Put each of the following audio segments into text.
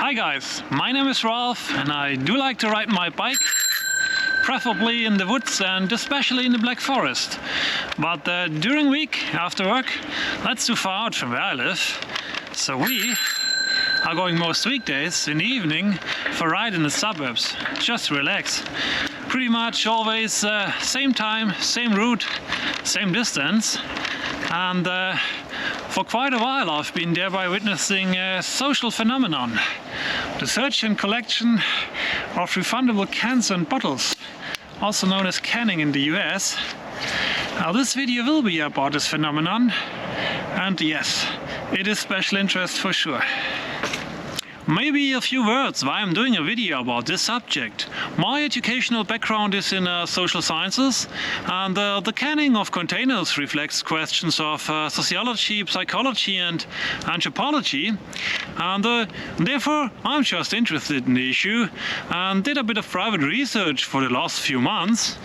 Hi guys, my name is Ralph and I do like to ride my bike, preferably in the woods and especially in the Black Forest. But during week after work, that's too far out from where I live. So we are going most weekdays in the evening for a ride in the suburbs, just to relax. Pretty much always same time, same route, same distance. And for quite a while I've been thereby witnessing a social phenomenon. The search and collection of refundable cans and bottles, also known as canning in the US. Now this video will be about this phenomenon, and yes, it is special interest for sure. Maybe a few words why I'm doing a video about this subject. My educational background is in social sciences, and the canning of containers reflects questions of sociology, psychology and anthropology, and therefore I'm just interested in the issue and did a bit of private research for the last few months.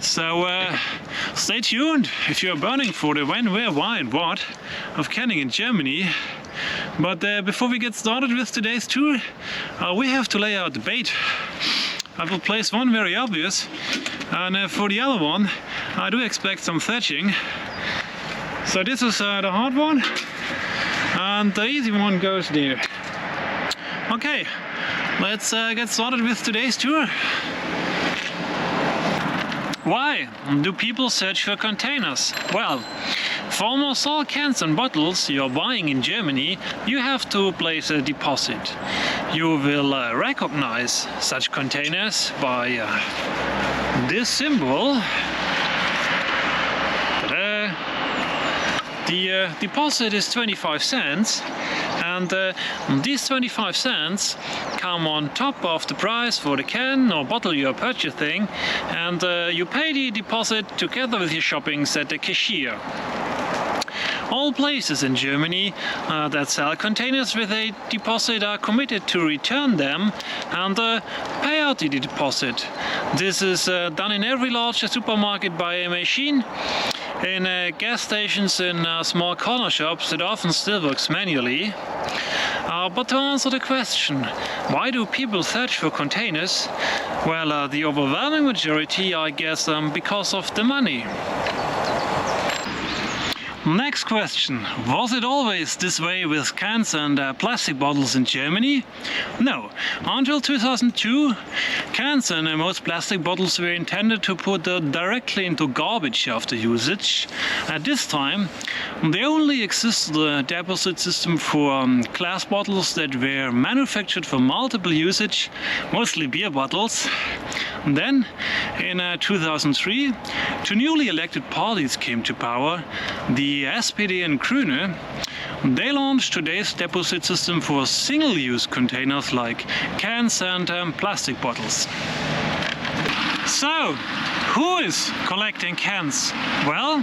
So stay tuned if you're burning for the when, where, why and what of canning in Germany. But before we get started with today's tour, we have to lay out the bait. I will place one very obvious, and for the other one I do expect some fetching. So this is the hard one, and the easy one goes there. Okay, let's get started with today's tour. Why do people search for containers? Well, for almost all cans and bottles you're buying in Germany, you have to place a deposit. You will recognize such containers by this symbol. The deposit is 25 cents, and these 25 cents come on top of the price for the can or bottle you are purchasing, and you pay the deposit together with your shoppings at the cashier. All places in Germany that sell containers with a deposit are committed to return them and pay out the deposit. This is done in every large supermarket by a machine. In gas stations, in small corner shops, it often still works manually. But to answer the question, why do people search for containers? Well, the overwhelming majority, I guess, because of the money. Next question. Was it always this way with cans and plastic bottles in Germany? No. Until 2002, cans and most plastic bottles were intended to put directly into garbage after usage. At this time, there only existed a deposit system for glass bottles that were manufactured for multiple usage, mostly beer bottles. Then, in 2003, two newly elected parties came to power, the SPD and Grüne. They launched today's deposit system for single-use containers like cans and plastic bottles. So, who is collecting cans? Well,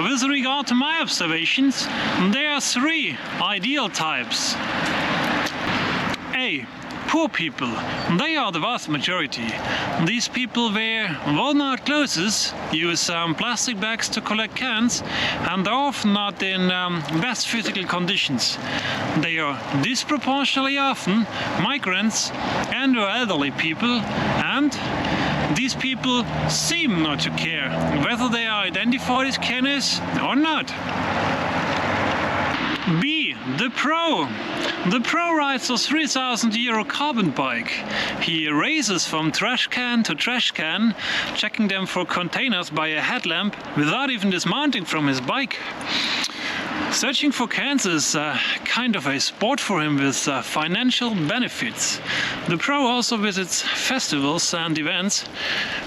with regard to my observations, there are three ideal types. A. Poor people. They are the vast majority. These people wear worn-out clothes, use plastic bags to collect cans, and are often not in best physical conditions. They are disproportionately often migrants and or elderly people, and these people seem not to care whether they are identified as canners or not. B. The Pro. The Pro rides a 3,000 euro carbon bike. He races from trash can to trash can, checking them for containers by a headlamp without even dismounting from his bike. Searching for cans is kind of a sport for him with financial benefits. The Pro also visits festivals and events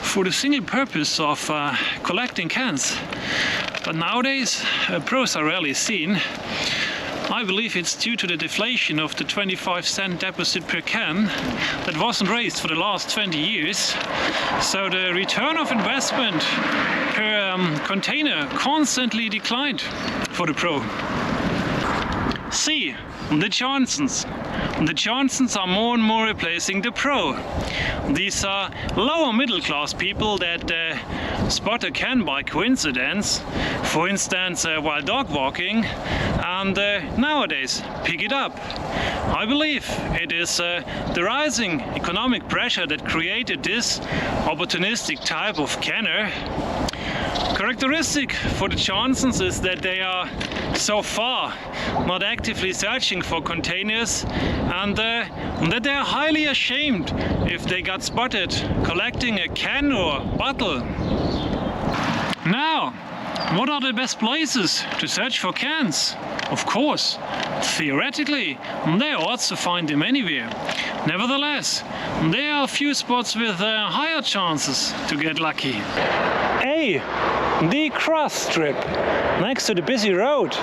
for the single purpose of collecting cans. But nowadays, pros are rarely seen. I believe it's due to the deflation of the 25-cent deposit per can that wasn't raised for the last 20 years. So the return of investment per container constantly declined for the Pro. C. The Johnsons. the Johnsons are more and more replacing the Pro. These are lower middle class people that spot a can by coincidence, for instance while dog walking, and nowadays pick it up. I believe it is the rising economic pressure that created this opportunistic type of canner. Characteristic for the Johnsons is that they are so far not actively searching for containers, and that they are highly ashamed if they got spotted collecting a can or bottle. Now, what are the best places to search for cans? Of course, theoretically, there are odds to find them anywhere. Nevertheless, there are a few spots with higher chances to get lucky. A. The cross strip next to the busy road,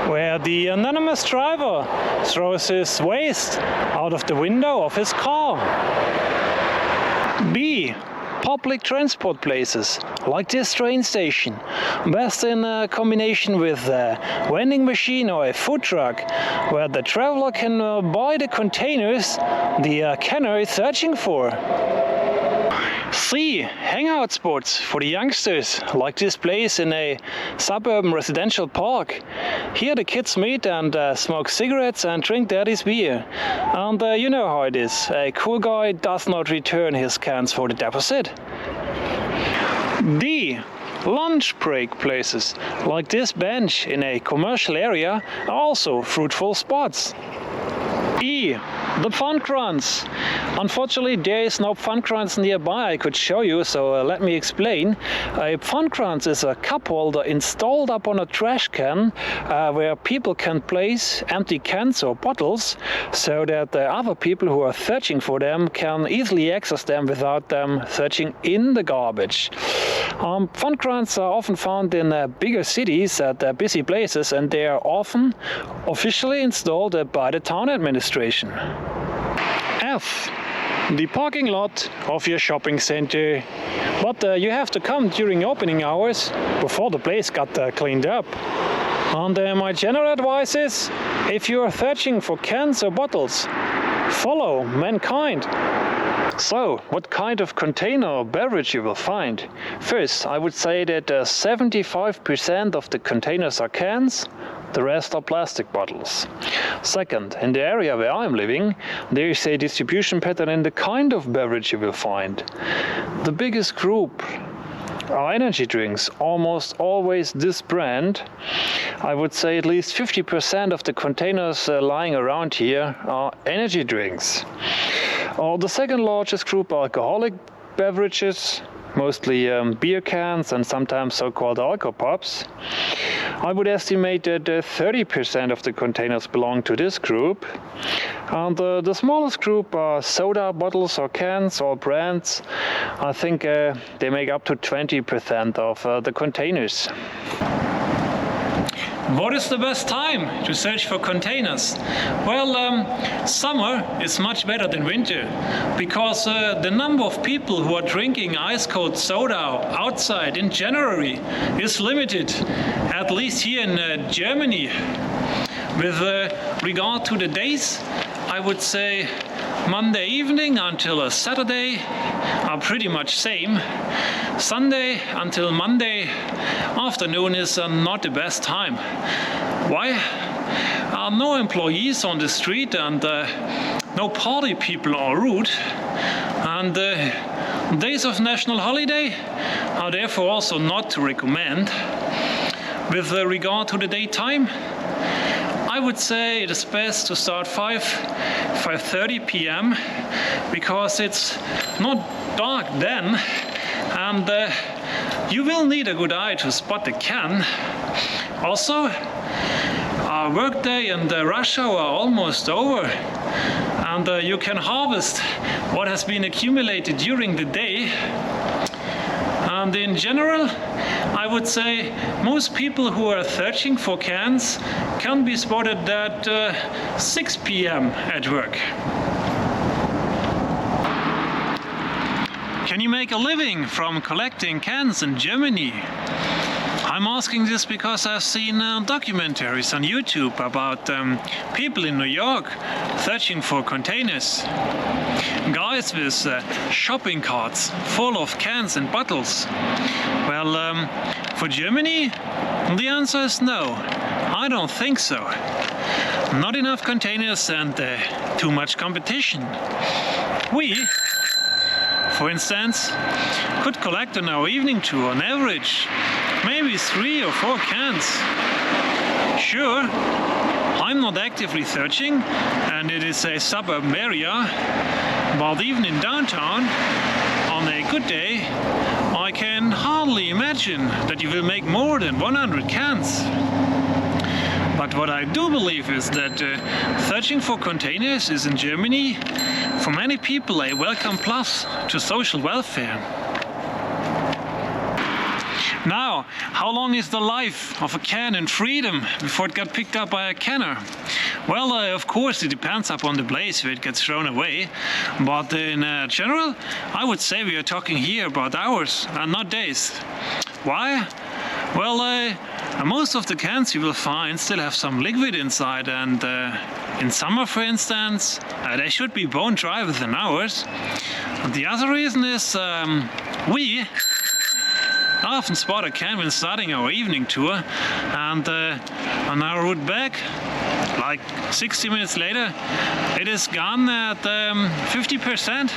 where the anonymous driver throws his waste out of the window of his car. B. Public transport places, like this train station, best in combination with a vending machine or a food truck, where the traveler can buy the containers the canner is searching for. C. Hangout spots for the youngsters, like this place in a suburban residential park. Here the kids meet and smoke cigarettes and drink daddy's beer. And you know how it is, a cool guy does not return his cans for the deposit. D. Lunch break places, like this bench in a commercial area, are also fruitful spots. E. The fun crunch. Unfortunately, there is no fun crunch nearby I could show you, so let me explain. A fun crunch is a cup holder installed up on a trash can where people can place empty cans or bottles so that other people who are searching for them can easily access them without them searching in the garbage. Fun crunches are often found in bigger cities at busy places, and they are often officially installed by the town administration. F. The parking lot of your shopping center. But you have to come during opening hours before the place got cleaned up. And my general advice is, if you are searching for cans or bottles, follow mankind. So, what kind of container or beverage you will find? First, I would say that 75% of the containers are cans, the rest are plastic bottles. Second, in the area where I'm living, there is a distribution pattern in the kind of beverage you will find. The biggest group are energy drinks, almost always this brand. I would say at least 50% of the containers lying around here are energy drinks. The second largest group are alcoholic beverages, mostly beer cans and sometimes so-called alco pops. I would estimate that 30% of the containers belong to this group. And the smallest group are soda bottles or cans or brands. I think they make up to 20% of the containers. What is the best time to search for containers? Well, summer is much better than winter, because the number of people who are drinking ice-cold soda outside in January is limited, at least here in Germany. With regard to the days, I would say Monday evening until Saturday are pretty much same. Sunday until Monday afternoon is not the best time. Why? No employees on the street and no party people are rude. And days of national holiday are therefore also not to recommend. With regard to the daytime, I would say it is best to start 5:30 p.m. because it's not dark then, and you will need a good eye to spot the can. Also, our workday and the rush hour are almost over, and you can harvest what has been accumulated during the day. And in general, I would say most people who are searching for cans can be spotted at 6 p.m. at work. Can you make a living from collecting cans in Germany? I'm asking this because I've seen documentaries on YouTube about people in New York searching for containers. Guys with shopping carts full of cans and bottles. Well, for Germany, the answer is no. I don't think so. Not enough containers and too much competition. We, for instance, could collect on our evening tour on average maybe 3 or 4 cans. Sure, I'm not actively searching and it is a suburban area, but even in downtown, on a good day, I can hardly imagine that you will make more than 100 cans. But what I do believe is that searching for containers is in Germany for many people a welcome plus to social welfare. Now, how long is the life of a can in freedom before it got picked up by a canner? Well, of course it depends upon the place where it gets thrown away, but in general I would say we are talking here about hours and not days. Why? Well, most of the cans you will find still have some liquid inside, and in summer, for instance, they should be bone dry within hours. And the other reason is we often spot a can when starting our evening tour, and on our route back, like 60 minutes later, it is gone at 50%.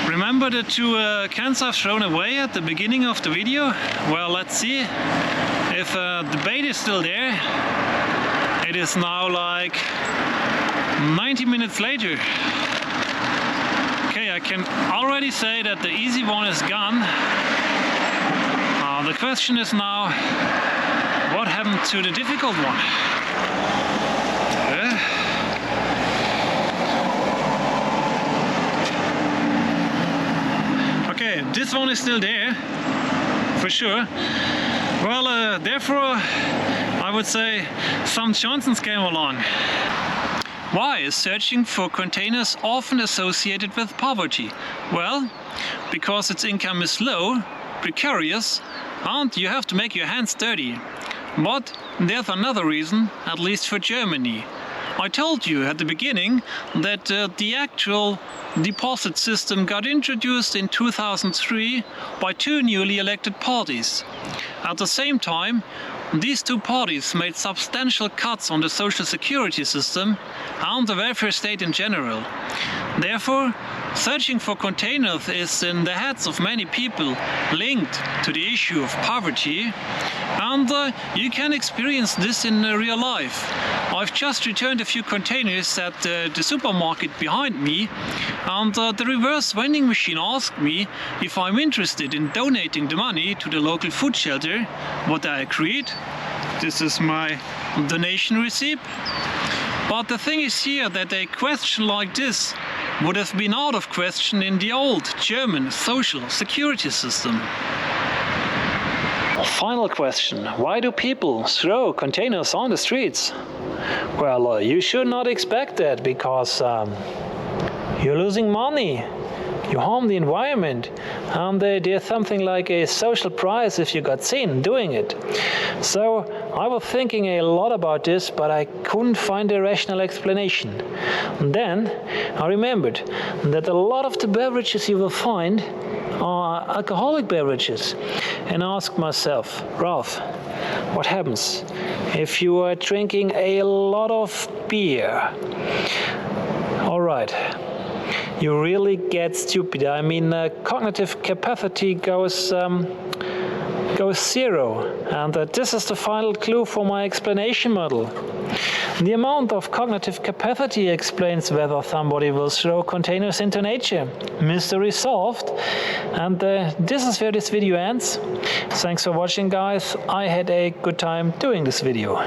Remember the 2 cans I've thrown away at the beginning of the video? Well, let's see if the bait is still there. It is now like 90 minutes later. Okay, I can already say that the easy one is gone. The question is now, what happened to the difficult one? Okay, this one is still there, for sure. Well, therefore, I would say some Johnsons came along. Why is searching for containers often associated with poverty? Well, because its income is low, precarious, and you have to make your hands dirty. But there's another reason, at least for Germany. I told you at the beginning that the actual deposit system got introduced in 2003 by 2 newly elected parties. At the same time, these 2 parties made substantial cuts on the social security system and the welfare state in general. Therefore, searching for containers is in the heads of many people linked to the issue of poverty, and you can experience this in real life. I've just returned a few containers at the supermarket behind me, and the reverse vending machine asked me if I'm interested in donating the money to the local food shelter. What I agreed. This is my donation receipt. But the thing is here that a question like this would have been out of question in the old German social security system. Final question. Why do people throw containers on the streets? Well, you should not expect that, because you're losing money. You harm the environment, and there's something like a social prize if you got seen doing it. So I was thinking a lot about this, but I couldn't find a rational explanation. And then I remembered that a lot of the beverages you will find are alcoholic beverages, and asked myself, Ralph, what happens if you are drinking a lot of beer? All right. You really get stupid. I mean, cognitive capacity goes 0, and this is the final clue for my explanation model. The amount of cognitive capacity explains whether somebody will throw containers into nature. Mystery solved. And this is where this video ends. Thanks for watching, guys. I had a good time doing this video.